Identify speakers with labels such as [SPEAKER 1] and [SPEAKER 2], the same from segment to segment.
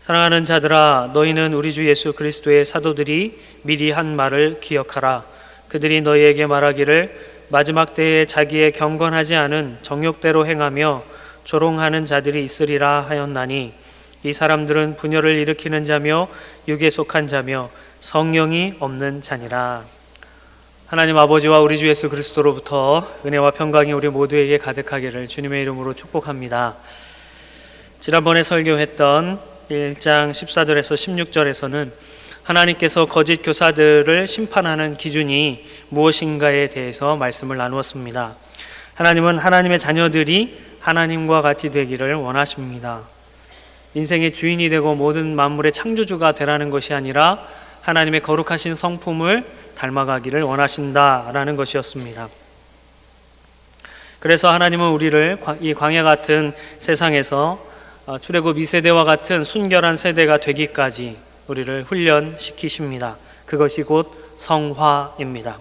[SPEAKER 1] 사랑하는 자들아, 너희는 우리 주 예수 그리스도의 사도들이 미리 한 말을 기억하라. 그들이 너희에게 말하기를 마지막 때에 자기의 경건하지 않은 정욕대로 행하며 조롱하는 자들이 있으리라 하였나니, 이 사람들은 분열을 일으키는 자며 육에 속한 자며 성령이 없는 자니라. 하나님 아버지와 우리 주 예수 그리스도로부터 은혜와 평강이 우리 모두에게 가득하기를 주님의 이름으로 축복합니다. 지난번에 설교했던 1장 14절에서 16절에서는 하나님께서 거짓 교사들을 심판하는 기준이 무엇인가에 대해서 말씀을 나누었습니다. 하나님은 하나님의 자녀들이 하나님과 같이 되기를 원하십니다. 인생의 주인이 되고 모든 만물의 창조주가 되라는 것이 아니라 하나님의 거룩하신 성품을 닮아가기를 원하신다라는 것이었습니다. 그래서 하나님은 우리를 이 광야 같은 세상에서 출애굽 2세대와 같은 순결한 세대가 되기까지 우리를 훈련시키십니다. 그것이 곧 성화입니다.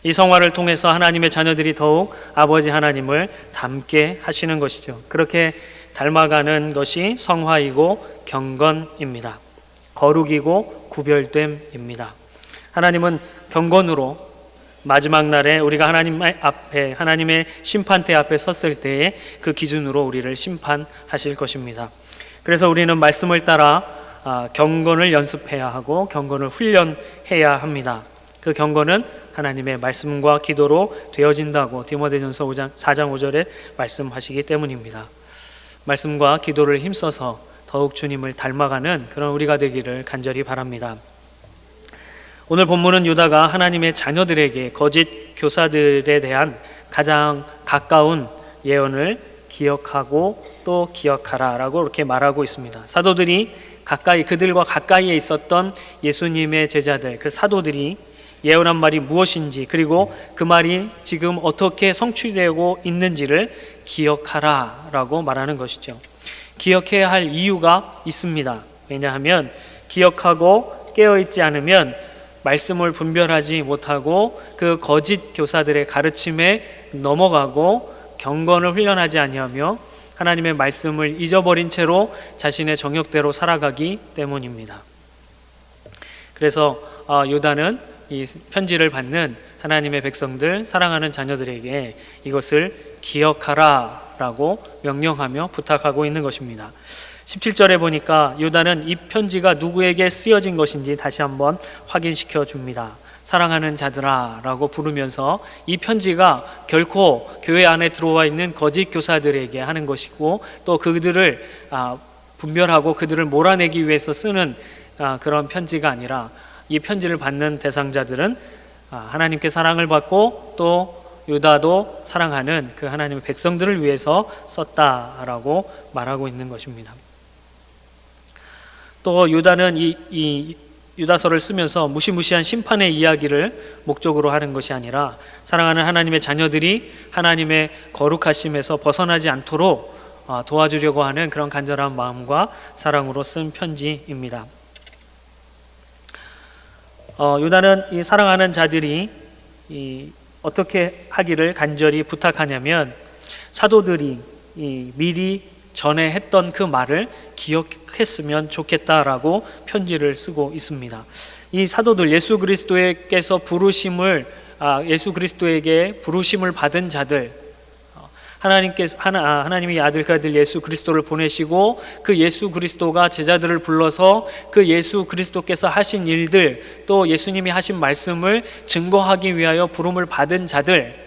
[SPEAKER 1] 이 성화를 통해서 하나님의 자녀들이 더욱 아버지 하나님을 닮게 하시는 것이죠. 그렇게 닮아가는 것이 성화이고 경건입니다. 거룩이고 구별됨입니다. 하나님은 경건으로 마지막 날에 우리가 하나님 앞에, 하나님의 심판대 앞에 섰을 때에 그 기준으로 우리를 심판하실 것입니다. 그래서 우리는 말씀을 따라 경건을 연습해야 하고 경건을 훈련해야 합니다. 그 경건은 하나님의 말씀과 기도로 되어진다고 디모데전서 4장 5절에 말씀하시기 때문입니다. 말씀과 기도를 힘써서 더욱 주님을 닮아가는 그런 우리가 되기를 간절히 바랍니다. 오늘 본문은 유다가 하나님의 자녀들에게 거짓 교사들에 대한 가장 가까운 예언을 기억하고 또 기억하라 라고 이렇게 말하고 있습니다. 사도들이 그들과 가까이에 있었던 예수님의 제자들, 그 사도들이 예언한 말이 무엇인지, 그리고 그 말이 지금 어떻게 성취되고 있는지를 기억하라 라고 말하는 것이죠. 기억해야 할 이유가 있습니다. 왜냐하면 기억하고 깨어있지 않으면 말씀을 분별하지 못하고 그 거짓 교사들의 가르침에 넘어가고 경건을 훈련하지 아니하며 하나님의 말씀을 잊어버린 채로 자신의 정욕대로 살아가기 때문입니다. 그래서 유다는 이 편지를 받는 하나님의 백성들, 사랑하는 자녀들에게 이것을 기억하라 라고 명령하며 부탁하고 있는 것입니다. 17절에 보니까 유다는 이 편지가 누구에게 쓰여진 것인지 다시 한번 확인시켜 줍니다. 사랑하는 자들아 라고 부르면서 이 편지가 결코 교회 안에 들어와 있는 거짓 교사들에게 하는 것이고, 또 그들을 분별하고 그들을 몰아내기 위해서 쓰는 그런 편지가 아니라, 이 편지를 받는 대상자들은 하나님께 사랑을 받고 또 유다도 사랑하는 그 하나님의 백성들을 위해서 썼다라고 말하고 있는 것입니다. 또 유다는 이 유다서를 쓰면서 무시무시한 심판의 이야기를 목적으로 하는 것이 아니라 사랑하는 하나님의 자녀들이 하나님의 거룩하심에서 벗어나지 않도록 도와주려고 하는 그런 간절한 마음과 사랑으로 쓴 편지입니다. 유다는 이 사랑하는 자들이 어떻게 하기를 간절히 부탁하냐면, 사도들이 미리 전에 했던 그 말을 기억했으면 좋겠다라고 편지를 쓰고 있습니다. 이 사도들, 예수 그리스도에게 부르심을 받은 자들, 하나님이 아들 그 아들 예수 그리스도를 보내시고 그 예수 그리스도가 제자들을 불러서 그 예수 그리스도께서 하신 일들, 또 예수님이 하신 말씀을 증거하기 위하여 부름을 받은 자들,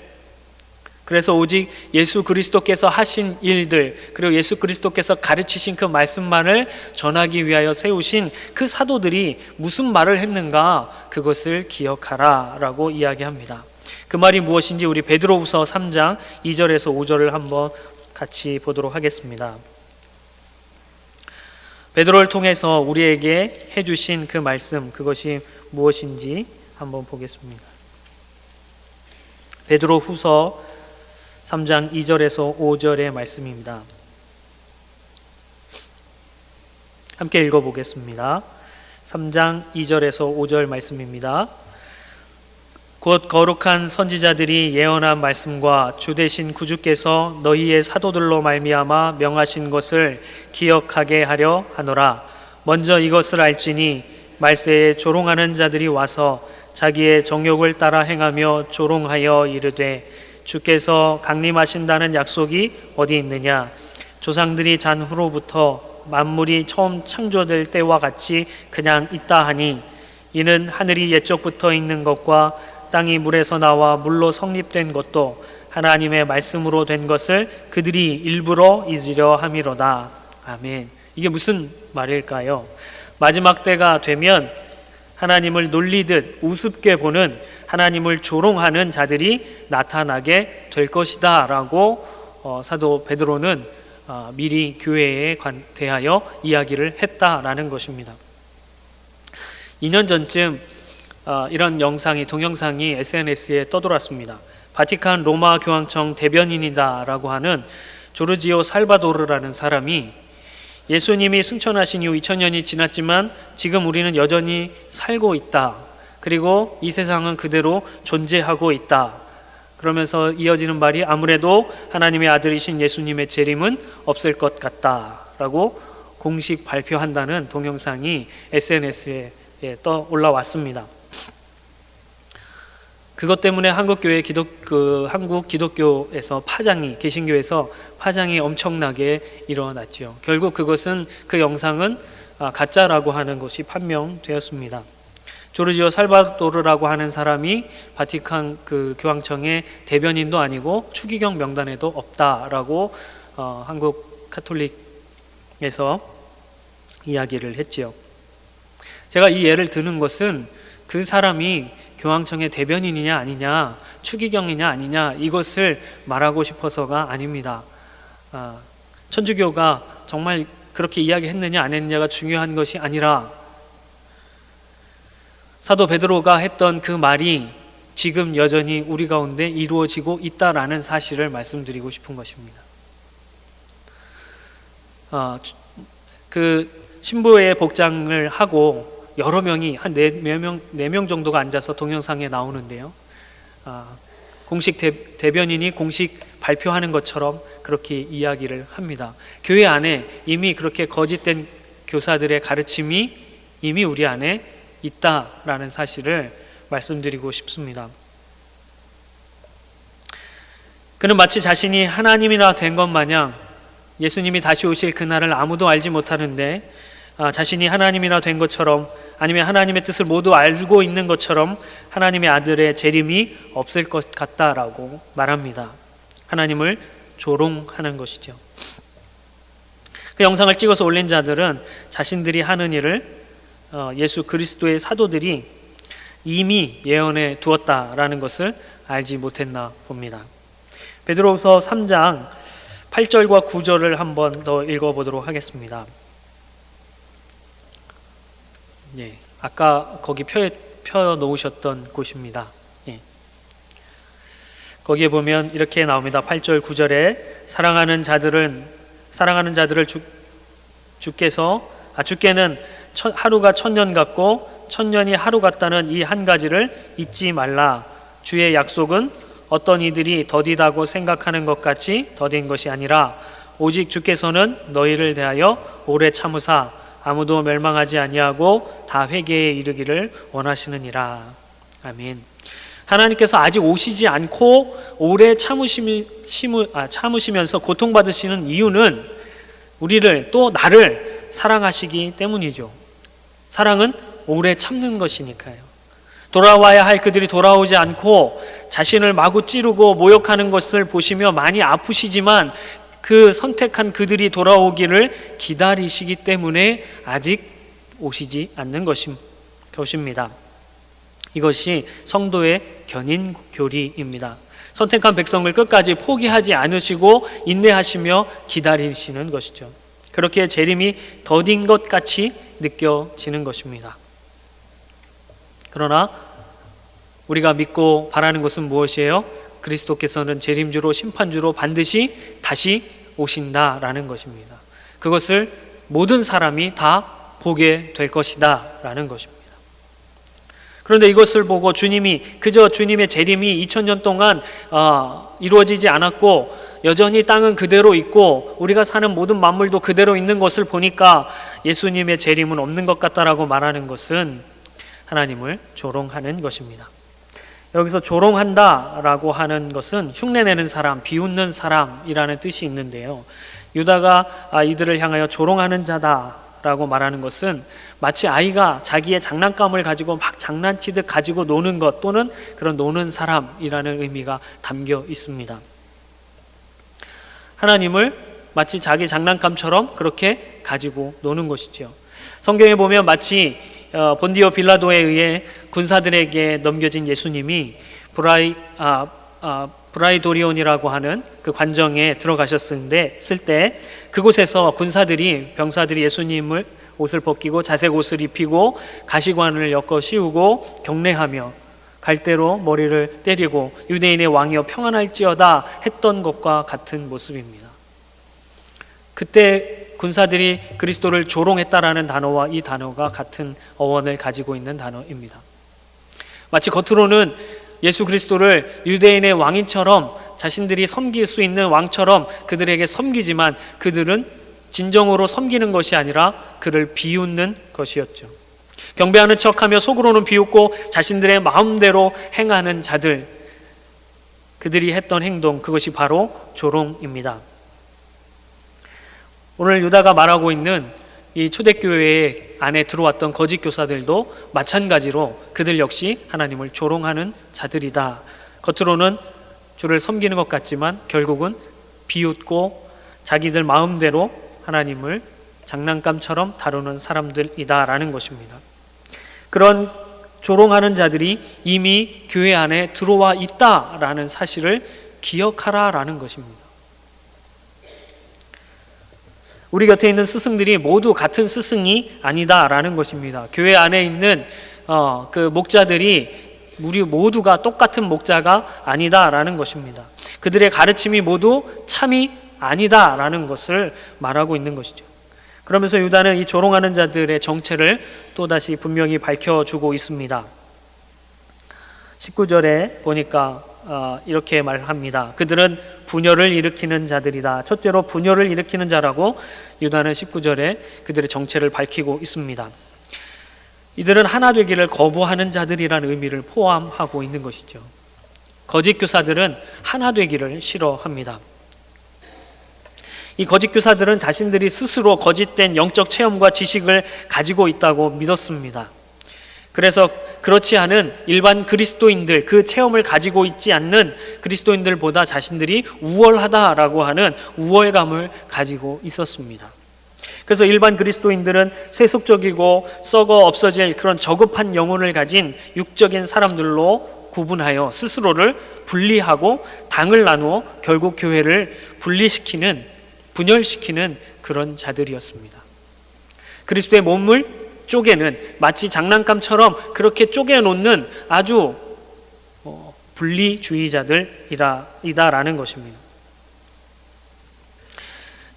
[SPEAKER 1] 그래서 오직 예수 그리스도께서 하신 일들, 그리고 예수 그리스도께서 가르치신 그 말씀만을 전하기 위하여 세우신 그 사도들이 무슨 말을 했는가, 그것을 기억하라 라고 이야기합니다. 그 말이 무엇인지 우리 베드로후서 3장 2절에서 5절을 한번 같이 보도록 하겠습니다. 베드로를 통해서 우리에게 해주신 그 말씀, 그것이 무엇인지 한번 보겠습니다. 베드로후서 3장 2절에서 5절의 말씀입니다. 함께 읽어보겠습니다. 3장 2절에서 5절 말씀입니다. 곧 거룩한 선지자들이 예언한 말씀과 주 되신 구주께서 너희의 사도들로 말미암아 명하신 것을 기억하게 하려 하노라. 먼저 이것을 알지니 말세에 조롱하는 자들이 와서 자기의 정욕을 따라 행하며 조롱하여 이르되 주께서 강림하신다는 약속이 어디 있느냐? 조상들이 잔 후로부터 만물이 처음 창조될 때와 같이 그냥 있다 하니 이는 하늘이 옛적부터 있는 것과 땅이 물에서 나와 물로 성립된 것도 하나님의 말씀으로 된 것을 그들이 일부러 잊으려 함이로다. 아멘. 이게 무슨 말일까요? 마지막 때가 되면 하나님을 놀리듯 우습게 보는, 하나님을 조롱하는 자들이 나타나게 될 것이다 라고 사도 베드로는 미리 교회에 대하여 이야기를 했다라는 것입니다. 2년 전쯤 이런 동영상이 SNS에 떠돌았습니다. 바티칸 로마 교황청 대변인이다 라고 하는 조르지오 살바도르라는 사람이 예수님이 승천하신 이후 2000년이 지났지만 지금 우리는 여전히 살고 있다. 그리고 이 세상은 그대로 존재하고 있다. 그러면서 이어지는 말이 아무래도 하나님의 아들이신 예수님의 재림은 없을 것 같다 라고 공식 발표한다는 동영상이 SNS에 올라왔습니다. 그것 때문에 한국 기독교에서 개신교에서 파장이 엄청나게 일어났죠. 결국 그 영상은 가짜라고 하는 것이 판명되었습니다. 조르지오 살바도르라고 하는 사람이 바티칸 교황청의 대변인도 아니고 추기경 명단에도 없다라고 한국 카톨릭에서 이야기를 했지요. 제가 이 예를 드는 것은 그 사람이 교황청의 대변인이냐 아니냐, 추기경이냐 아니냐 이것을 말하고 싶어서가 아닙니다. 천주교가 정말 그렇게 이야기했느냐 안 했느냐가 중요한 것이 아니라 사도 베드로가 했던 그 말이 지금 여전히 우리 가운데 이루어지고 있다라는 사실을 말씀드리고 싶은 것입니다. 그 신부의 복장을 하고 여러 명이 한 4명 정도가 앉아서 동영상에 나오는데요. 공식 대변인이 공식 발표하는 것처럼 그렇게 이야기를 합니다. 교회 안에 이미 그렇게 거짓된 교사들의 가르침이 이미 우리 안에 있다라는 사실을 말씀드리고 싶습니다. 그는 마치 자신이 하나님이나 된 것 마냥 예수님이 다시 오실 그날을 아무도 알지 못하는데 자신이 하나님이나 된 것처럼 아니면 하나님의 뜻을 모두 알고 있는 것처럼 하나님의 아들의 재림이 없을 것 같다라고 말합니다. 하나님을 조롱하는 것이죠. 그 영상을 찍어서 올린 자들은 자신들이 하는 일을 예수 그리스도의 사도들이 이미 예언해 두었다라는 것을 알지 못했나 봅니다. 베드로후서 3장 8절과 9절을 한번 더 읽어보도록 하겠습니다. 아까 거기 펴 놓으셨던 곳입니다. 거기에 보면 이렇게 나옵니다. 8절 9절에 사랑하는 자들을 주께는 하루가 1000년 같고 1000년이 하루 같다는 이 한 가지를 잊지 말라. 주의 약속은 어떤 이들이 더디다고 생각하는 것 같이 더딘 것이 아니라 오직 주께서는 너희를 대하여 오래 참으사 아무도 멸망하지 아니하고 다 회개에 이르기를 원하시느니라. 아멘. 하나님께서 아직 오시지 않고 오래 참으시면서 고통받으시는 이유는 우리를 또 나를 사랑하시기 때문이죠. 사랑은 오래 참는 것이니까요. 돌아와야 할 그들이 돌아오지 않고 자신을 마구 찌르고 모욕하는 것을 보시며 많이 아프시지만 그 선택한 그들이 돌아오기를 기다리시기 때문에 아직 오시지 않는 것입니다. 이것이 성도의 견인 교리입니다. 선택한 백성을 끝까지 포기하지 않으시고 인내하시며 기다리시는 것이죠. 그렇게 재림이 더딘 것 같이 느껴지는 것입니다. 그러나 우리가 믿고 바라는 것은 무엇이에요? 그리스도께서는 재림주로 심판주로 반드시 다시 오신다라는 것입니다. 그것을 모든 사람이 다 보게 될 것이다 라는 것입니다. 그런데 이것을 보고 주님의 재림이 2000년 동안 이루어지지 않았고 여전히 땅은 그대로 있고 우리가 사는 모든 만물도 그대로 있는 것을 보니까 예수님의 재림은 없는 것 같다라고 말하는 것은 하나님을 조롱하는 것입니다. 여기서 조롱한다라고 하는 것은 흉내내는 사람, 비웃는 사람이라는 뜻이 있는데요. 유다가 이들을 향하여 조롱하는 자다라고 말하는 것은 마치 아이가 자기의 장난감을 가지고 막 장난치듯 가지고 노는 것 또는 그런 노는 사람이라는 의미가 담겨 있습니다. 하나님을 마치 자기 장난감처럼 그렇게 가지고 노는 것이죠. 성경에 보면 마치 본디오 빌라도에 의해 군사들에게 넘겨진 예수님이 브라이도리온이라고 하는 그 관정에 들어가셨을 때 그곳에서 병사들이 예수님을 옷을 벗기고 자색 옷을 입히고 가시관을 엮어 씌우고 경례하며 갈대로 머리를 때리고 유대인의 왕이여 평안할지어다 했던 것과 같은 모습입니다. 그때 군사들이 그리스도를 조롱했다라는 단어와 이 단어가 같은 어원을 가지고 있는 단어입니다. 마치 겉으로는 예수 그리스도를 유대인의 왕인처럼 자신들이 섬길 수 있는 왕처럼 그들에게 섬기지만 그들은 진정으로 섬기는 것이 아니라 그를 비웃는 것이었죠. 경배하는 척하며 속으로는 비웃고 자신들의 마음대로 행하는 자들, 그들이 했던 행동, 그것이 바로 조롱입니다. 오늘 유다가 말하고 있는 이 초대교회 안에 들어왔던 거짓 교사들도 마찬가지로 그들 역시 하나님을 조롱하는 자들이다. 겉으로는 주를 섬기는 것 같지만 결국은 비웃고 자기들 마음대로 하나님을 장난감처럼 다루는 사람들이다라는 것입니다. 그런 조롱하는 자들이 이미 교회 안에 들어와 있다라는 사실을 기억하라라는 것입니다. 우리 곁에 있는 스승들이 모두 같은 스승이 아니다라는 것입니다. 교회 안에 있는 그 목자들이 우리 모두가 똑같은 목자가 아니다라는 것입니다. 그들의 가르침이 모두 참이 아니다라는 것을 말하고 있는 것이죠. 그러면서 유다는 이 조롱하는 자들의 정체를 또다시 분명히 밝혀주고 있습니다. 19절에 보니까 이렇게 말합니다. 그들은 분열을 일으키는 자들이다. 첫째로 분열을 일으키는 자라고 유다는 19절에 그들의 정체를 밝히고 있습니다. 이들은 하나 되기를 거부하는 자들이라는 의미를 포함하고 있는 것이죠. 거짓 교사들은 하나 되기를 싫어합니다. 이 거짓 교사들은 자신들이 스스로 거짓된 영적 체험과 지식을 가지고 있다고 믿었습니다. 그래서 그렇지 않은 일반 그리스도인들, 그 체험을 가지고 있지 않는 그리스도인들보다 자신들이 우월하다라고 하는 우월감을 가지고 있었습니다. 그래서 일반 그리스도인들은 세속적이고 썩어 없어질 그런 저급한 영혼을 가진 육적인 사람들로 구분하여 스스로를 분리하고 당을 나누어 결국 교회를 분열시키는 그런 자들이었습니다. 그리스도의 몸을 쪼개는, 마치 장난감처럼 그렇게 쪼개놓는 아주 분리주의자들이다라는 것입니다.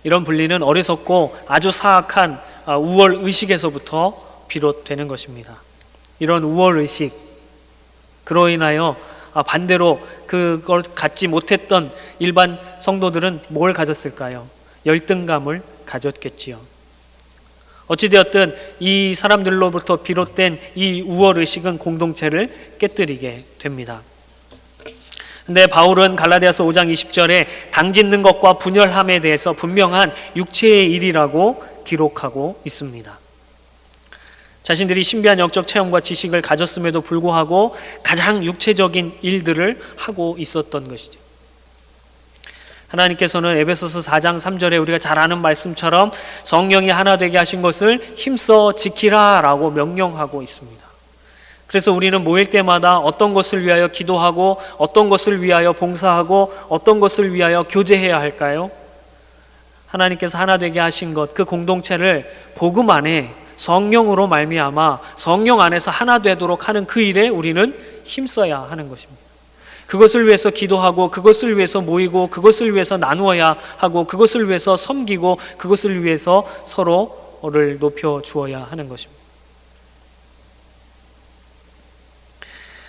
[SPEAKER 1] 이런 분리는 어리석고 아주 사악한 우월의식에서부터 비롯되는 것입니다. 이런 우월의식, 그로 인하여 반대로 그걸 갖지 못했던 일반 성도들은 뭘 가졌을까요? 열등감을 가졌겠지요. 어찌되었든 이 사람들로부터 비롯된 이 우월의식은 공동체를 깨뜨리게 됩니다. 근데 바울은 갈라디아서 5장 20절에 당짓는 것과 분열함에 대해서 분명한 육체의 일이라고 기록하고 있습니다. 자신들이 신비한 영적 체험과 지식을 가졌음에도 불구하고 가장 육체적인 일들을 하고 있었던 것이죠. 하나님께서는 에베소서 4장 3절에 우리가 잘 아는 말씀처럼 성령이 하나 되게 하신 것을 힘써 지키라 라고 명령하고 있습니다. 그래서 우리는 모일 때마다 어떤 것을 위하여 기도하고 어떤 것을 위하여 봉사하고 어떤 것을 위하여 교제해야 할까요? 하나님께서 하나 되게 하신 것, 그 공동체를 복음 안에 성령으로 말미암아 성령 안에서 하나 되도록 하는 그 일에 우리는 힘써야 하는 것입니다. 그것을 위해서 기도하고 그것을 위해서 모이고 그것을 위해서 나누어야 하고 그것을 위해서 섬기고 그것을 위해서 서로를 높여 주어야 하는 것입니다.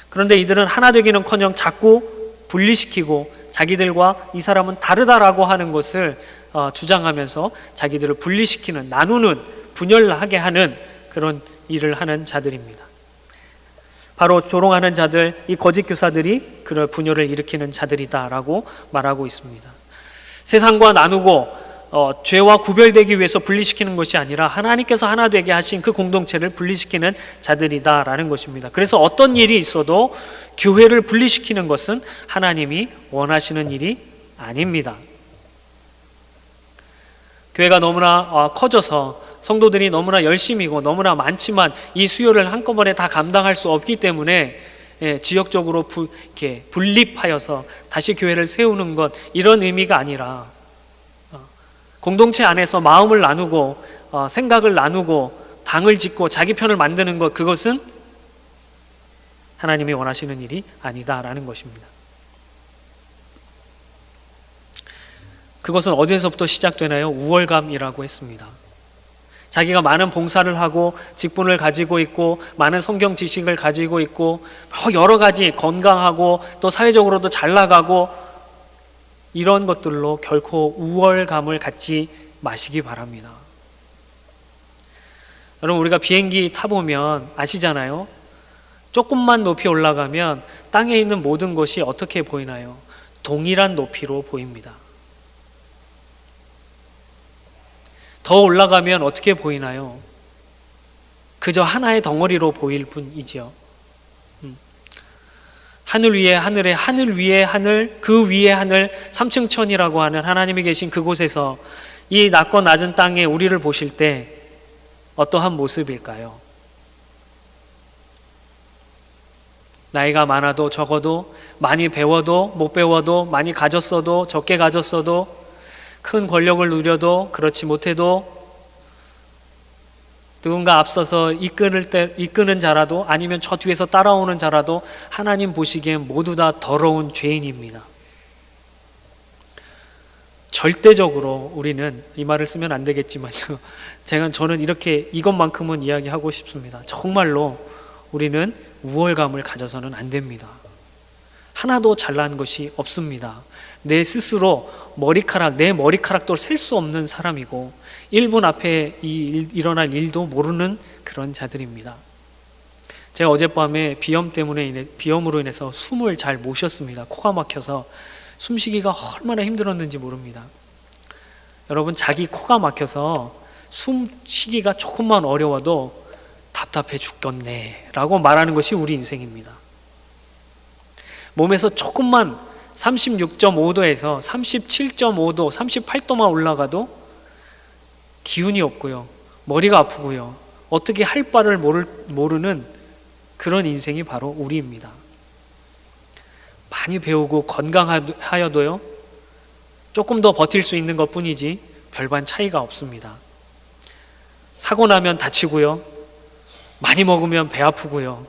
[SPEAKER 1] 그런데 이들은 하나 되기는커녕 자꾸 분리시키고 자기들과 이 사람은 다르다라고 하는 것을 주장하면서 자기들을 분리시키는, 나누는, 분열하게 하는 그런 일을 하는 자들입니다. 바로 조롱하는 자들, 이 거짓 교사들이 그런 분열을 일으키는 자들이다라고 말하고 있습니다. 세상과 나누고 죄와 구별되기 위해서 분리시키는 것이 아니라 하나님께서 하나 되게 하신 그 공동체를 분리시키는 자들이다라는 것입니다. 그래서 어떤 일이 있어도 교회를 분리시키는 것은 하나님이 원하시는 일이 아닙니다. 교회가 너무나 커져서 성도들이 너무나 열심이고 너무나 많지만 이 수요를 한꺼번에 다 감당할 수 없기 때문에 지역적으로 이렇게 분립하여서 다시 교회를 세우는 것, 이런 의미가 아니라 공동체 안에서 마음을 나누고 생각을 나누고 당을 짓고 자기 편을 만드는 것, 그것은 하나님이 원하시는 일이 아니다라는 것입니다. 그것은 어디에서부터 시작되나요? 우월감이라고 했습니다. 자기가 많은 봉사를 하고 직분을 가지고 있고 많은 성경 지식을 가지고 있고 여러 가지 건강하고 또 사회적으로도 잘 나가고 이런 것들로 결코 우월감을 갖지 마시기 바랍니다. 여러분, 우리가 비행기 타보면 아시잖아요. 조금만 높이 올라가면 땅에 있는 모든 것이 어떻게 보이나요? 동일한 높이로 보입니다. 더 올라가면 어떻게 보이나요? 그저 하나의 덩어리로 보일 뿐이지요. 하늘 위에 하늘에, 하늘 위에 하늘, 그 위에 하늘, 삼층천이라고 하는 하나님이 계신 그곳에서 이 낮고 낮은 땅에 우리를 보실 때 어떠한 모습일까요? 나이가 많아도 적어도, 많이 배워도 못 배워도, 많이 가졌어도 적게 가졌어도, 큰 권력을 누려도 그렇지 못해도, 누군가 앞서서 이끄는 자라도 아니면 저 뒤에서 따라오는 자라도 하나님 보시기엔 모두 다 더러운 죄인입니다. 절대적으로 우리는, 이 말을 쓰면 안 되겠지만 저는 이렇게 이것만큼은 이야기하고 싶습니다. 정말로 우리는 우월감을 가져서는 안 됩니다. 하나도 잘난 것이 없습니다. 내 스스로 내 머리카락도 셀 수 없는 사람이고 1분 앞에 일어날 일도 모르는 그런 자들입니다. 제가 어젯밤에 비염으로 인해서 숨을 잘 못 쉬었습니다. 코가 막혀서 숨쉬기가 얼마나 힘들었는지 모릅니다. 여러분, 자기 코가 막혀서 숨쉬기가 조금만 어려워도 답답해 죽겠네 라고 말하는 것이 우리 인생입니다. 몸에서 조금만 36.5도에서 37.5도, 38도만 올라가도 기운이 없고요, 머리가 아프고요, 어떻게 할 바를 모르는 그런 인생이 바로 우리입니다. 많이 배우고 건강하여도요, 조금 더 버틸 수 있는 것 뿐이지 별반 차이가 없습니다. 사고 나면 다치고요, 많이 먹으면 배 아프고요,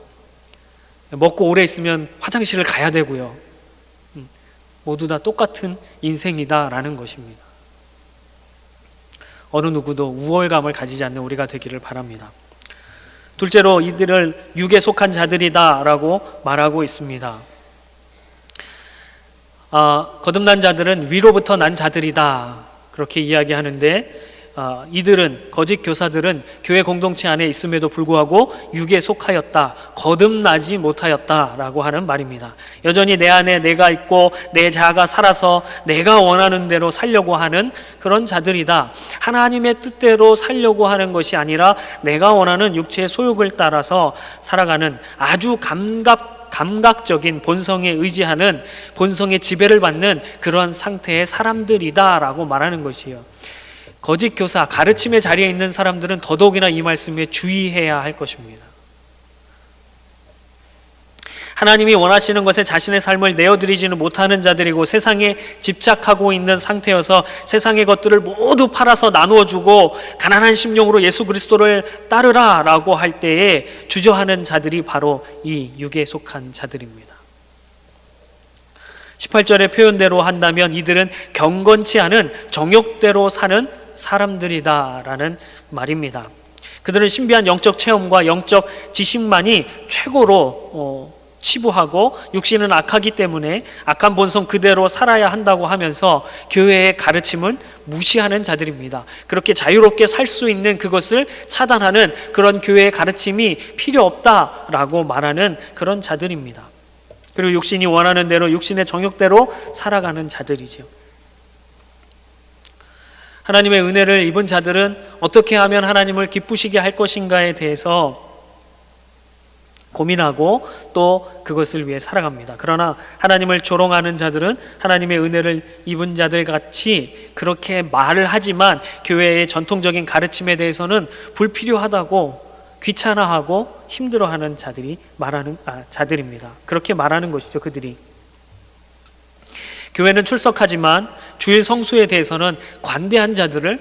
[SPEAKER 1] 먹고 오래 있으면 화장실을 가야 되고요, 모두 다 똑같은 인생이다라는 것입니다. 어느 누구도 우월감을 가지지 않는 우리가 되기를 바랍니다. 둘째로, 이들을 육에 속한 자들이다라고 말하고 있습니다. 거듭난 자들은 위로부터 난 자들이다, 그렇게 이야기하는데, 이들은, 거짓 교사들은 교회 공동체 안에 있음에도 불구하고 육에 속하였다, 거듭나지 못하였다라고 하는 말입니다. 여전히 내 안에 내가 있고 내 자아가 살아서 내가 원하는 대로 살려고 하는 그런 자들이다. 하나님의 뜻대로 살려고 하는 것이 아니라 내가 원하는 육체의 소욕을 따라서 살아가는 아주 감각적인 본성에 의지하는, 본성의 지배를 받는 그러한 상태의 사람들이다라고 말하는 것이에요. 거짓 교사, 가르침의 자리에 있는 사람들은 더더욱이나 이 말씀에 주의해야 할 것입니다. 하나님이 원하시는 것에 자신의 삶을 내어드리지는 못하는 자들이고 세상에 집착하고 있는 상태여서 세상의 것들을 모두 팔아서 나누어주고 가난한 심령으로 예수 그리스도를 따르라 라고 할 때에 주저하는 자들이 바로 이 육에 속한 자들입니다. 18절의 표현대로 한다면 이들은 경건치 않은 정욕대로 사는 사람들이다라는 말입니다. 그들은 신비한 영적 체험과 영적 지식만이 최고로 치부하고 육신은 악하기 때문에 악한 본성 그대로 살아야 한다고 하면서 교회의 가르침을 무시하는 자들입니다. 그렇게 자유롭게 살 수 있는 그것을 차단하는 그런 교회의 가르침이 필요 없다라고 말하는 그런 자들입니다. 그리고 육신이 원하는 대로 육신의 정욕대로 살아가는 자들이죠. 하나님의 은혜를 입은 자들은 어떻게 하면 하나님을 기쁘시게 할 것인가에 대해서 고민하고 또 그것을 위해 살아갑니다. 그러나 하나님을 조롱하는 자들은 하나님의 은혜를 입은 자들 같이 그렇게 말을 하지만 교회의 전통적인 가르침에 대해서는 불필요하다고 귀찮아하고 힘들어하는 자들입니다. 그렇게 말하는 것이죠. 그들이 교회는 출석하지만 주일 성수에 대해서는 관대한 자들을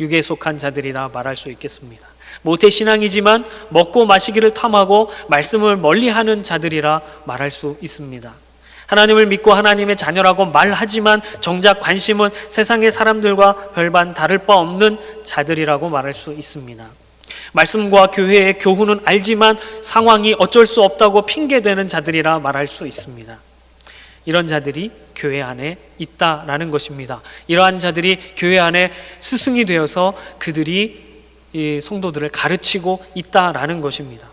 [SPEAKER 1] 육에 속한 자들이라 말할 수 있겠습니다. 모태신앙이지만 먹고 마시기를 탐하고 말씀을 멀리하는 자들이라 말할 수 있습니다. 하나님을 믿고 하나님의 자녀라고 말하지만 정작 관심은 세상의 사람들과 별반 다를 바 없는 자들이라고 말할 수 있습니다. 말씀과 교회의 교훈은 알지만 상황이 어쩔 수 없다고 핑계대는 자들이라 말할 수 있습니다. 이런 자들이 교회 안에 있다라는 것입니다. 이러한 자들이 교회 안에 스승이 되어서 그들이 이 성도들을 가르치고 있다라는 것입니다.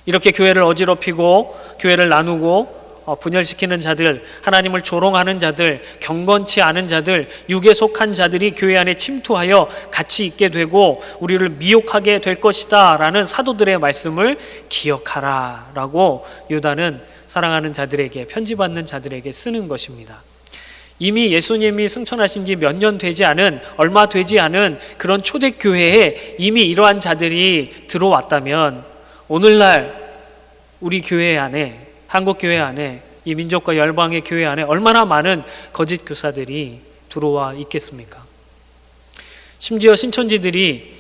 [SPEAKER 1] 이렇게 교회를 어지럽히고 교회를 나누고 분열시키는 자들, 하나님을 조롱하는 자들, 경건치 않은 자들, 육에 속한 자들이 교회 안에 침투하여 같이 있게 되고 우리를 미혹하게 될 것이다 라는 사도들의 말씀을 기억하라 라고 유다는 사랑하는 자들에게, 편지받는 자들에게 쓰는 것입니다. 이미 예수님이 승천하신 지 몇 년 되지 않은, 얼마 되지 않은 그런 초대교회에 이미 이러한 자들이 들어왔다면 오늘날 우리 교회 안에, 한국교회 안에, 이 민족과 열방의 교회 안에 얼마나 많은 거짓 교사들이 들어와 있겠습니까? 심지어 신천지들이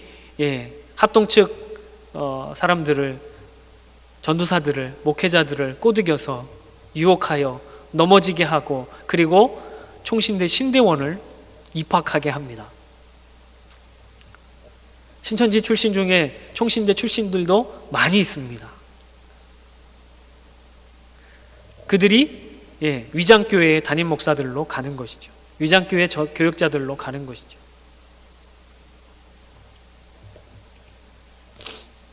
[SPEAKER 1] 합동 측 사람들을, 전도사들을, 목회자들을 꼬드겨서 유혹하여 넘어지게 하고 그리고 총신대 신대원을 입학하게 합니다. 신천지 출신 중에 총신대 출신들도 많이 있습니다. 그들이 위장교회의 담임 목사들로 가는 것이죠. 위장교회 교역자들로 가는 것이죠.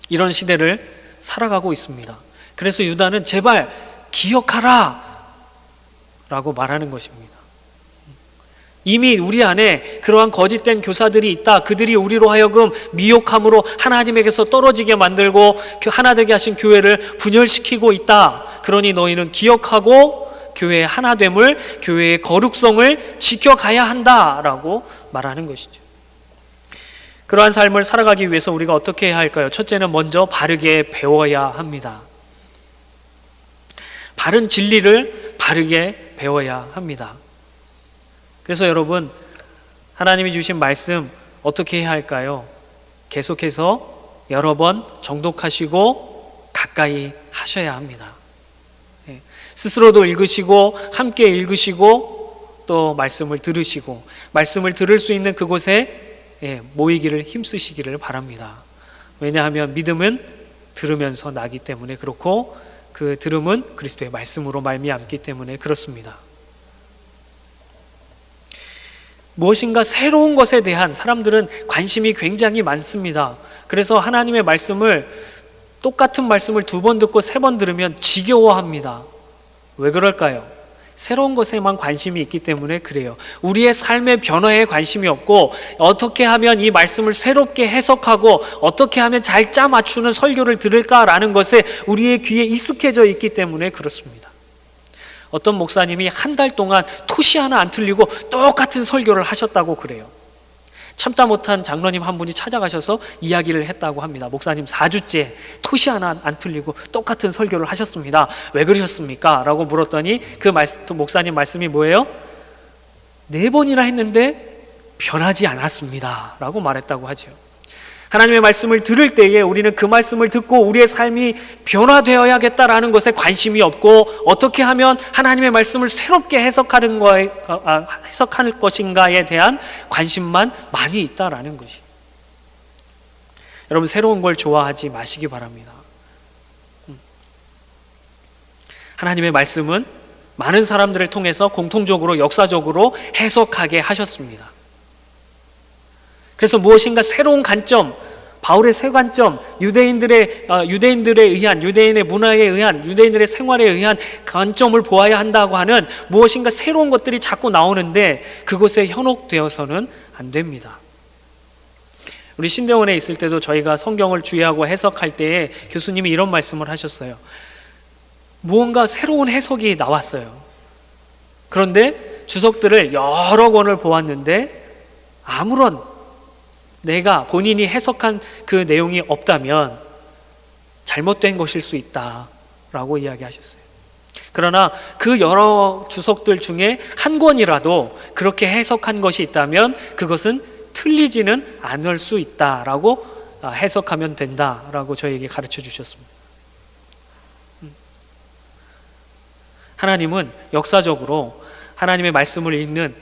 [SPEAKER 1] 이런 시대를 살아가고 있습니다. 그래서 유다는 제발 기억하라 라고 말하는 것입니다. 이미 우리 안에 그러한 거짓된 교사들이 있다. 그들이 우리로 하여금 미혹함으로 하나님에게서 떨어지게 만들고 하나 되게 하신 교회를 분열시키고 있다. 그러니 너희는 기억하고 교회의 하나됨을, 교회의 거룩성을 지켜가야 한다라고 말하는 것이죠. 그러한 삶을 살아가기 위해서 우리가 어떻게 해야 할까요? 첫째는 먼저 바르게 배워야 합니다. 바른 진리를 바르게 배워야 합니다. 그래서 여러분, 하나님이 주신 말씀 어떻게 해야 할까요? 계속해서 여러 번 정독하시고 가까이 하셔야 합니다. 스스로도 읽으시고 함께 읽으시고 또 말씀을 들으시고 말씀을 들을 수 있는 그곳에 모이기를 힘쓰시기를 바랍니다. 왜냐하면 믿음은 들으면서 나기 때문에 그렇고 그 들음은 그리스도의 말씀으로 말미암기 때문에 그렇습니다. 무엇인가 새로운 것에 대한 사람들은 관심이 굉장히 많습니다. 그래서 하나님의 말씀을, 똑같은 말씀을 2번 듣고 3번 들으면 지겨워합니다. 왜 그럴까요? 새로운 것에만 관심이 있기 때문에 그래요. 우리의 삶의 변화에 관심이 없고 어떻게 하면 이 말씀을 새롭게 해석하고 어떻게 하면 잘 짜맞추는 설교를 들을까라는 것에 우리의 귀에 익숙해져 있기 때문에 그렇습니다. 어떤 목사님이 1달 동안 토시 하나 안 틀리고 똑같은 설교를 하셨다고 그래요. 참다 못한 장로님 한 분이 찾아가셔서 이야기를 했다고 합니다. 목사님 4주째 토시 하나 안 틀리고 똑같은 설교를 하셨습니다. 왜 그러셨습니까? 라고 물었더니 그 목사님 말씀이 뭐예요? 4번이나 했는데 변하지 않았습니다 라고 말했다고 하죠. 하나님의 말씀을 들을 때에 우리는 그 말씀을 듣고 우리의 삶이 변화되어야겠다라는 것에 관심이 없고 어떻게 하면 하나님의 말씀을 새롭게 해석할 것인가에 대한 관심만 많이 있다라는 것이. 여러분, 새로운 걸 좋아하지 마시기 바랍니다. 하나님의 말씀은 많은 사람들을 통해서 공통적으로 역사적으로 해석하게 하셨습니다. 그래서 무엇인가 새로운 관점, 바울의 새 관점, 유대인들에 의한, 유대인의 문화에 의한, 유대인들의 생활에 의한 관점을 보아야 한다고 하는 무엇인가 새로운 것들이 자꾸 나오는데 그것에 현혹되어서는 안 됩니다. 우리 신대원에 있을 때도 저희가 성경을 주의하고 해석할 때에 교수님이 이런 말씀을 하셨어요. 무언가 새로운 해석이 나왔어요. 그런데 주석들을 여러 권을 보았는데 아무런 내가 본인이 해석한 그 내용이 없다면 잘못된 것일 수 있다라고 이야기하셨어요. 그러나 그 여러 주석들 중에 한 권이라도 그렇게 해석한 것이 있다면 그것은 틀리지는 않을 수 있다라고 해석하면 된다라고 저에게 가르쳐 주셨습니다. 하나님은 역사적으로 하나님의 말씀을 읽는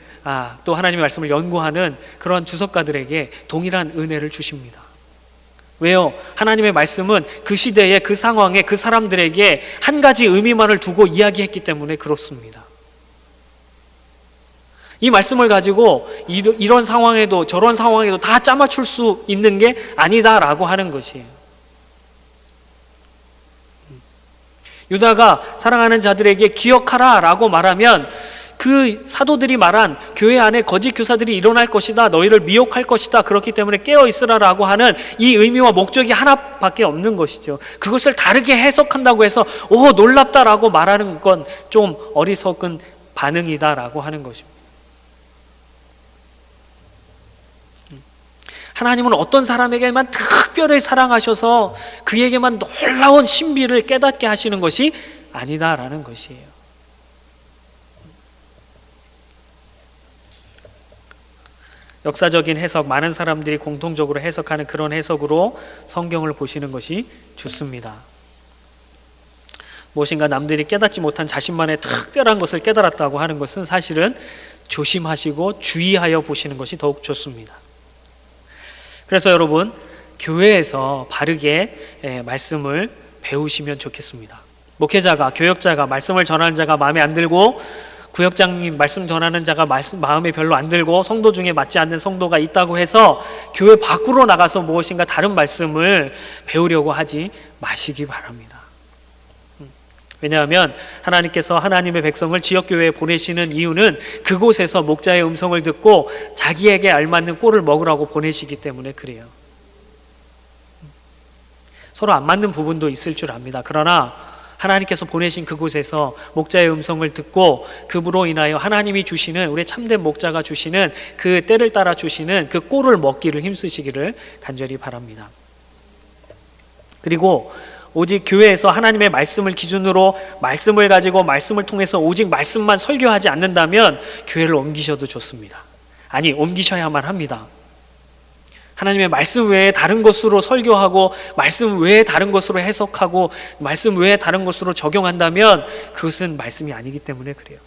[SPEAKER 1] 또 하나님의 말씀을 연구하는 그런 주석가들에게 동일한 은혜를 주십니다. 왜요? 하나님의 말씀은 그 시대에 그 상황에 그 사람들에게 한 가지 의미만을 두고 이야기했기 때문에 그렇습니다. 이 말씀을 가지고 이런 상황에도 저런 상황에도 다 짜맞출 수 있는 게 아니다라고 하는 것이에요. 유다가 사랑하는 자들에게 기억하라 라고 말하면 그 사도들이 말한 교회 안에 거짓 교사들이 일어날 것이다, 너희를 미혹할 것이다, 그렇기 때문에 깨어 있으라 라고 하는 이 의미와 목적이 하나밖에 없는 것이죠. 그것을 다르게 해석한다고 해서 오 놀랍다 라고 말하는 건 좀 어리석은 반응이다 라고 하는 것입니다. 하나님은 어떤 사람에게만 특별히 사랑하셔서 그에게만 놀라운 신비를 깨닫게 하시는 것이 아니다라는 것이에요. 역사적인 해석, 많은 사람들이 공통적으로 해석하는 그런 해석으로 성경을 보시는 것이 좋습니다. 무엇인가 남들이 깨닫지 못한 자신만의 특별한 것을 깨달았다고 하는 것은 사실은 조심하시고 주의하여 보시는 것이 더욱 좋습니다. 그래서 여러분, 교회에서 바르게 말씀을 배우시면 좋겠습니다. 목회자가, 교역자가, 말씀을 전하는 자가 마음에 안 들고 구역장님 말씀 전하는 자가 마음에 별로 안 들고 성도 중에 맞지 않는 성도가 있다고 해서 교회 밖으로 나가서 무엇인가 다른 말씀을 배우려고 하지 마시기 바랍니다. 왜냐하면 하나님께서 하나님의 백성을 지역교회에 보내시는 이유는 그곳에서 목자의 음성을 듣고 자기에게 알맞는 꼴을 먹으라고 보내시기 때문에 그래요. 서로 안 맞는 부분도 있을 줄 압니다. 그러나 하나님께서 보내신 그곳에서 목자의 음성을 듣고 그로 인하여 하나님이 주시는, 우리 참된 목자가 주시는 그 때를 따라 주시는 그 꼴을 먹기를 힘쓰시기를 간절히 바랍니다. 그리고 오직 교회에서 하나님의 말씀을 기준으로 말씀을 가지고 말씀을 통해서 오직 말씀만 설교하지 않는다면 교회를 옮기셔도 좋습니다. 아니, 옮기셔야만 합니다. 하나님의 말씀 외에 다른 것으로 설교하고 말씀 외에 다른 것으로 해석하고 말씀 외에 다른 것으로 적용한다면 그것은 말씀이 아니기 때문에 그래요.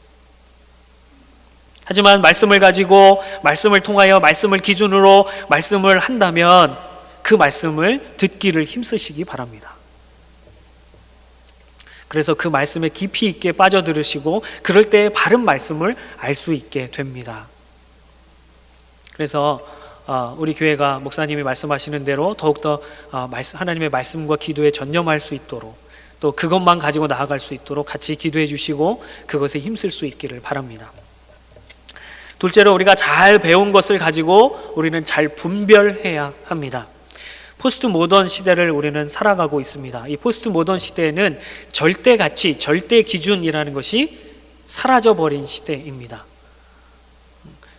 [SPEAKER 1] 하지만 말씀을 가지고 말씀을 통하여 말씀을 기준으로 말씀을 한다면 그 말씀을 듣기를 힘쓰시기 바랍니다. 그래서 그 말씀에 깊이 있게 빠져들으시고 그럴 때 바른 말씀을 알 수 있게 됩니다. 그래서 우리 교회가 목사님이 말씀하시는 대로 더욱더 하나님의 말씀과 기도에 전념할 수 있도록, 또 그것만 가지고 나아갈 수 있도록 같이 기도해 주시고 그것에 힘쓸 수 있기를 바랍니다. 둘째로, 우리가 잘 배운 것을 가지고 우리는 잘 분별해야 합니다. 포스트 모던 시대를 우리는 살아가고 있습니다. 이 포스트 모던 시대에는 절대 가치, 절대 기준이라는 것이 사라져버린 시대입니다.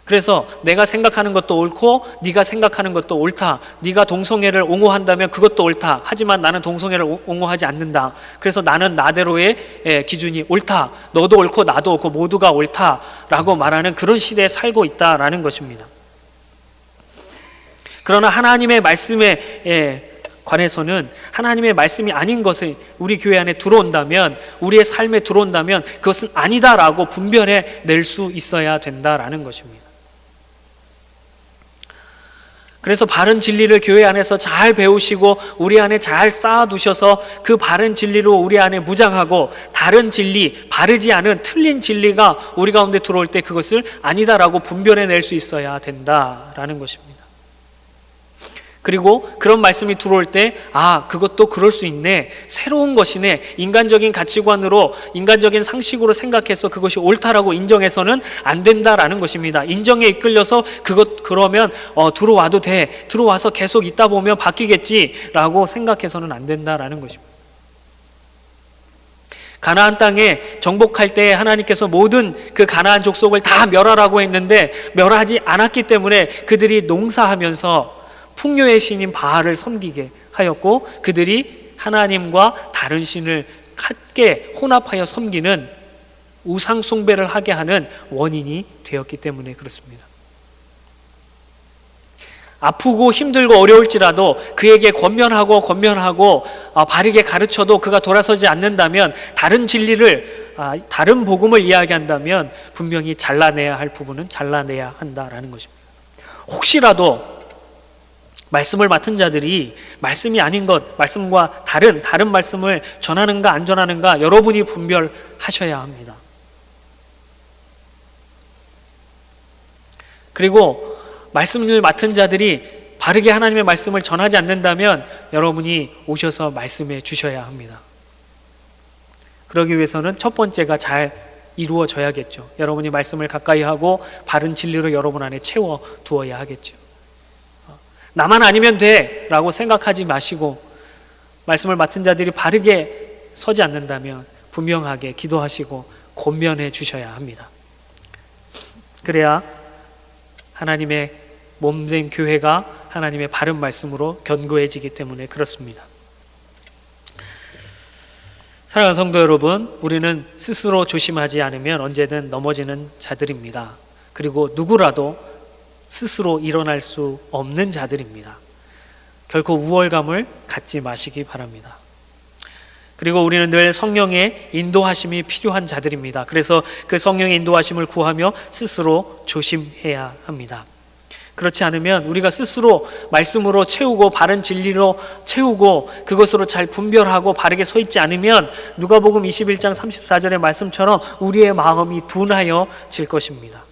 [SPEAKER 1] 그래서 내가 생각하는 것도 옳고 네가 생각하는 것도 옳다, 네가 동성애를 옹호한다면 그것도 옳다, 하지만 나는 동성애를 옹호하지 않는다, 그래서 나는 나대로의 기준이 옳다, 너도 옳고 나도 옳고 모두가 옳다라고 말하는 그런 시대에 살고 있다라는 것입니다. 그러나 하나님의 말씀에 관해서는 하나님의 말씀이 아닌 것이 우리 교회 안에 들어온다면, 우리의 삶에 들어온다면 그것은 아니다라고 분별해 낼 수 있어야 된다라는 것입니다. 그래서 바른 진리를 교회 안에서 잘 배우시고 우리 안에 잘 쌓아두셔서 그 바른 진리로 우리 안에 무장하고, 다른 진리, 바르지 않은 틀린 진리가 우리 가운데 들어올 때 그것을 아니다라고 분별해낼 수 있어야 된다라는 것입니다. 그리고 그런 말씀이 들어올 때 그것도 그럴 수 있네, 새로운 것이네, 인간적인 가치관으로, 인간적인 상식으로 생각해서 그것이 옳다라고 인정해서는 안 된다라는 것입니다. 인정에 이끌려서 그러면 들어와도 돼, 들어와서 계속 있다 보면 바뀌겠지라고 생각해서는 안 된다라는 것입니다. 가나안 땅에 정복할 때 하나님께서 모든 그 가나안 족속을 다 멸하라고 했는데 멸하지 않았기 때문에 그들이 농사하면서 풍요의 신인 바알을 섬기게 하였고, 그들이 하나님과 다른 신을 함께 혼합하여 섬기는 우상 숭배를 하게 하는 원인이 되었기 때문에 그렇습니다. 아프고 힘들고 어려울지라도 그에게 권면하고 바르게 가르쳐도 그가 돌아서지 않는다면, 다른 진리를, 다른 복음을 이야기한다면 분명히 잘라내야 할 부분은 잘라내야 한다라는 것입니다. 혹시라도 말씀을 맡은 자들이 말씀이 아닌 것, 말씀과 다른 말씀을 전하는가 안 전하는가 여러분이 분별하셔야 합니다. 그리고 말씀을 맡은 자들이 바르게 하나님의 말씀을 전하지 않는다면 여러분이 오셔서 말씀해 주셔야 합니다. 그러기 위해서는 첫 번째가 잘 이루어져야겠죠. 여러분이 말씀을 가까이 하고 바른 진리로 여러분 안에 채워 두어야 하겠죠. 나만 아니면 돼 라고 생각하지 마시고, 말씀을 맡은 자들이 바르게 서지 않는다면 분명하게 기도하시고 권면해 주셔야 합니다. 그래야 하나님의 몸된 교회가 하나님의 바른 말씀으로 견고해지기 때문에 그렇습니다. 사랑하는 성도 여러분, 우리는 스스로 조심하지 않으면 언제든 넘어지는 자들입니다. 그리고 누구라도 스스로 일어날 수 없는 자들입니다. 결코 우월감을 갖지 마시기 바랍니다. 그리고 우리는 늘 성령의 인도하심이 필요한 자들입니다. 그래서 그 성령의 인도하심을 구하며 스스로 조심해야 합니다. 그렇지 않으면 우리가 스스로 말씀으로 채우고 바른 진리로 채우고 그것으로 잘 분별하고 바르게 서 있지 않으면 누가복음 21장 34절의 말씀처럼 우리의 마음이 둔하여질 것입니다.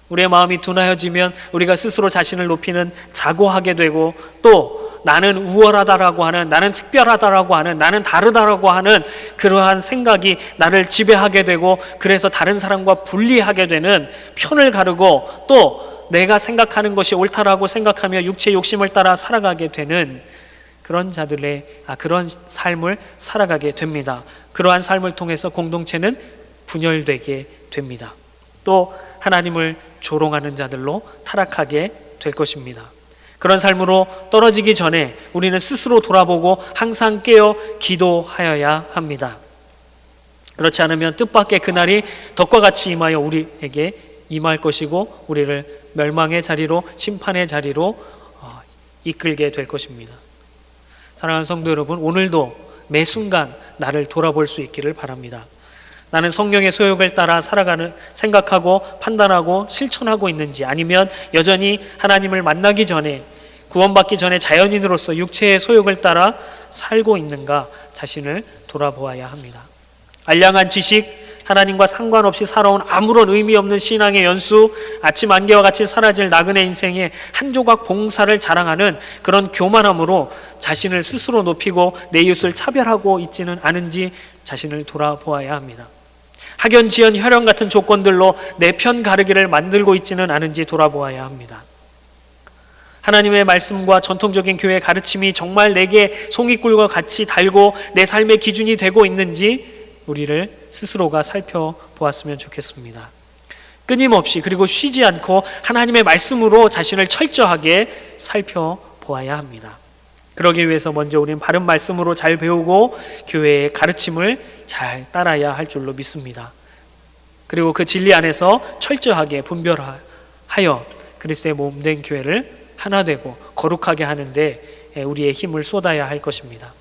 [SPEAKER 1] 우리의 마음이 둔하여지면 우리가 스스로 자신을 높이는 자고하게 되고, 또 나는 우월하다라고 하는, 나는 특별하다라고 하는, 나는 다르다라고 하는 그러한 생각이 나를 지배하게 되고, 그래서 다른 사람과 분리하게 되는, 편을 가르고 또 내가 생각하는 것이 옳다라고 생각하며 육체의 욕심을 따라 살아가게 되는 그런 그런 삶을 살아가게 됩니다. 그러한 삶을 통해서 공동체는 분열되게 됩니다. 또 하나님을 조롱하는 자들로 타락하게 될 것입니다. 그런 삶으로 떨어지기 전에 우리는 스스로 돌아보고 항상 깨어 기도하여야 합니다. 그렇지 않으면 뜻밖의 그날이 덕과 같이 임하여 우리에게 임할 것이고 우리를 멸망의 자리로, 심판의 자리로 이끌게 될 것입니다. 사랑하는 성도 여러분, 오늘도 매 순간 나를 돌아볼 수 있기를 바랍니다. 나는 성령의 소욕을 따라 생각하고 판단하고 실천하고 있는지, 아니면 여전히 하나님을 만나기 전에, 구원받기 전에 자연인으로서 육체의 소욕을 따라 살고 있는가 자신을 돌아보아야 합니다. 알량한 지식, 하나님과 상관없이 살아온 아무런 의미 없는 신앙의 연수, 아침 안개와 같이 사라질 나그네 인생의 한 조각 봉사를 자랑하는 그런 교만함으로 자신을 스스로 높이고 내 이웃을 차별하고 있지는 않은지 자신을 돌아보아야 합니다. 학연, 지연, 혈연 같은 조건들로 내 편 가르기를 만들고 있지는 않은지 돌아보아야 합니다. 하나님의 말씀과 전통적인 교회의 가르침이 정말 내게 송이꿀과 같이 달고 내 삶의 기준이 되고 있는지 우리를 스스로가 살펴보았으면 좋겠습니다. 끊임없이, 그리고 쉬지 않고 하나님의 말씀으로 자신을 철저하게 살펴보아야 합니다. 그러기 위해서 먼저 우리는 바른 말씀으로 잘 배우고 교회의 가르침을 잘 따라야 할 줄로 믿습니다. 그리고 그 진리 안에서 철저하게 분별하여 그리스도의 몸된 교회를 하나 되고 거룩하게 하는데 우리의 힘을 쏟아야 할 것입니다.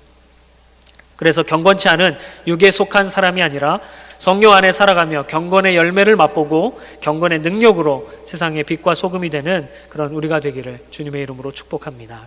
[SPEAKER 1] 그래서 경건치 않은 육에 속한 사람이 아니라 성령 안에 살아가며 경건의 열매를 맛보고 경건의 능력으로 세상의 빛과 소금이 되는 그런 우리가 되기를 주님의 이름으로 축복합니다.